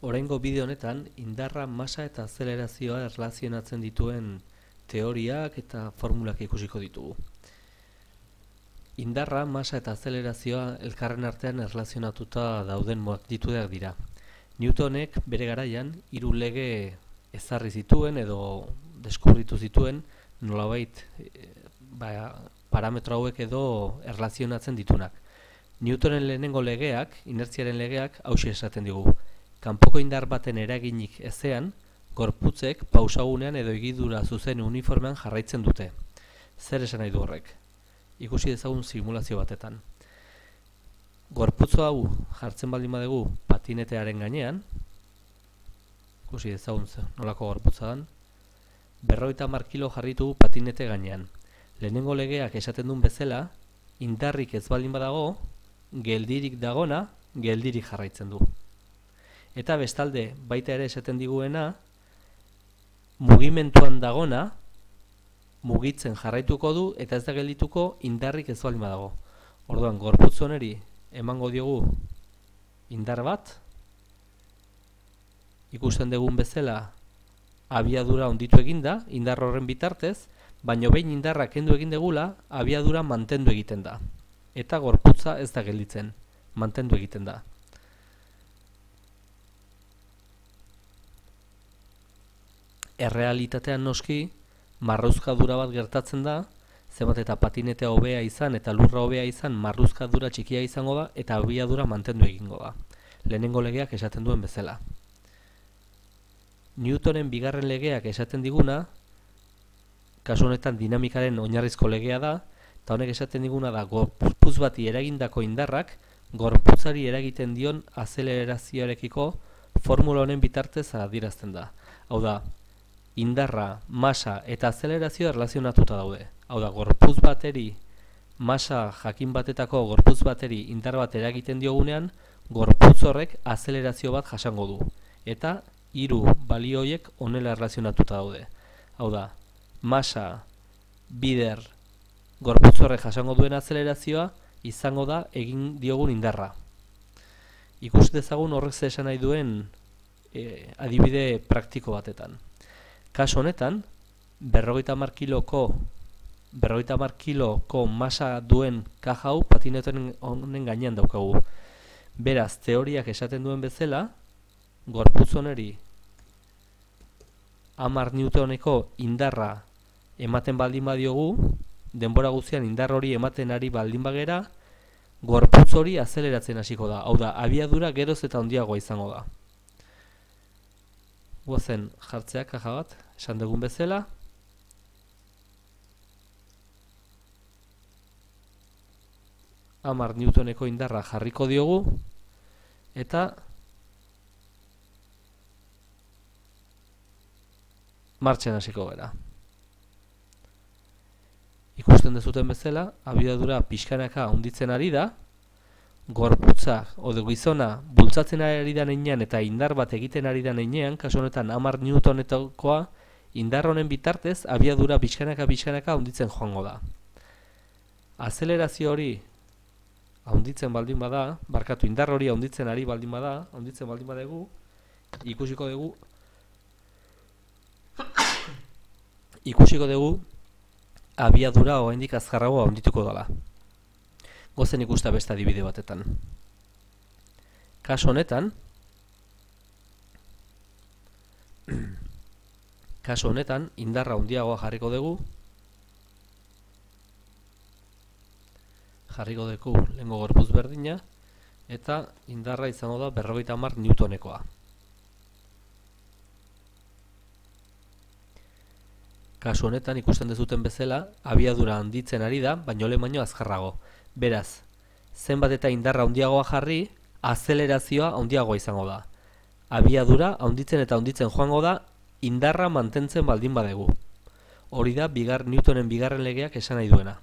Oraingo bideo honetan indarra, masa eta azelerazioa erlazionatzen dituen teoriak eta formulak ikusiko ditugu. Indarra, masa eta azelerazioa elkarren artean erlazionatuta dauden magnitudeak dira. Newtonek bere garaian 3 lege ezarri zituen edo deskubritu zituen nolabait parametro hauek edo erlazionatzen ditunak. Newtonen lehenengo legeak, inertziaren legeak, hauxe esaten digu. Kanpoko indar baten eraginik ezean, gorputzek pausagunean edo egidura zuzen uniformean jarraitzen dute. Zer esan nahi du horrek? Ikusi dezagun simulazio batetan. Gorputzo hau jartzen baldin badugu patinetearen gainean, ikusi dezagun nolako gorputza dan, 50 kilo jarritu patinete gainean. Lehenengo legeak esaten duen bezala, indarrik ez baldin badago, geldirik dagona, geldirik jarraitzen du. Eta bestalde, baita ere esaten diguena, mugimenduan dagona, mugitzen jarraituko du, eta ez da geldituko indarrik ez baldin badago. Orduan, gorputz honeri emango diogu indar bat, ikusten dugun bezala, abiadura onditu eginda, indar horren bitartez, baino behin indarra kendu egin degula, abiadura mantendu egiten da. Eta gorputza ez da gelditzen, mantendu egiten da. Errealitatean noski, marruzkadura bat gertatzen da, zenbat eta patinetea hobea izan eta lurra hobea izan, marruzkadura txikia izango da eta abiadura mantendu egingo da. Lehenengo legeak esaten duen bezala. Newtonen bigarren legeak esaten diguna, kasu honetan dinamikaren oinarrizko legea da, eta honek esaten diguna da gorputz bati eragindako indarrak gorputzari eragiten dion azelerazioarekiko formula honen bitartez adierazten da. Hau da, indarra, masa eta azelerazioa erlazionatuta daude. Hau da, gorputz bateri, masa jakin batetako gorputz bateri indar bat eragiten diogunean, gorputz horrek azelerazio bat jasango du. Eta 3 balio horiek honela erlazionatuta daude. Hau da, masa, bider, gorputz horrek jasango duen azelerazioa izango da egin diogun indarra. Ikus dezagun horrek zer esan nahi duen adibide praktiko batetan. Kasu honetan, 50 kiloko masa duen kaja hau patineten honen gainean daukagu. Beraz, teoriak esaten duen bezala, gorputz honeri 10 newtoneko indarra ematen baldin badiogu, denbora guztian indar hori ematen ari baldin bagera, gorputz hori azeleratzen hasiko da. Hau da, abiadura geroz eta handiagoa izango da. Guazen jartzea kaja bat, esan dugun bezala. Hamar newtoneko indarra jarriko diogu, eta martxan hasiko gara. Ikusten dezuten bezala, abiadura pixkanaka handitzen ari da, gorputza edo gizona bultzatzen ari da heinean eta indar bat egiten ari da heinean, kasu honetan 10 newtonetakoa, indar honen bitartez abiadura pixkanaka handitzen joango da. Azelerazio hori handitzen baldin bada, barkatu indar hori handitzen ari baldin bada, handitzen baldin badugu, ikusiko dugu abiadura oraindik azkarrago handituko dela. Gozen ikusta beste adibide batetan. Kasu honetan indarra handiagoa jarriko dugu. Jarriko dugu lehengo gorputz berdina eta indarra izango da 50 newtonekoa. Kasu honetan ikusten dezuten bezala, abiadura handitzen ari da, baino lehen baino azkarrago. Beraz, zenbat eta indarra handiagoa jarri, azelerazioa handiagoa izango da. Abiadura handitzen eta handitzen joango da, indarra mantentzen baldin badegu. Hori da Newtonen bigarren legeak esan nahi duena.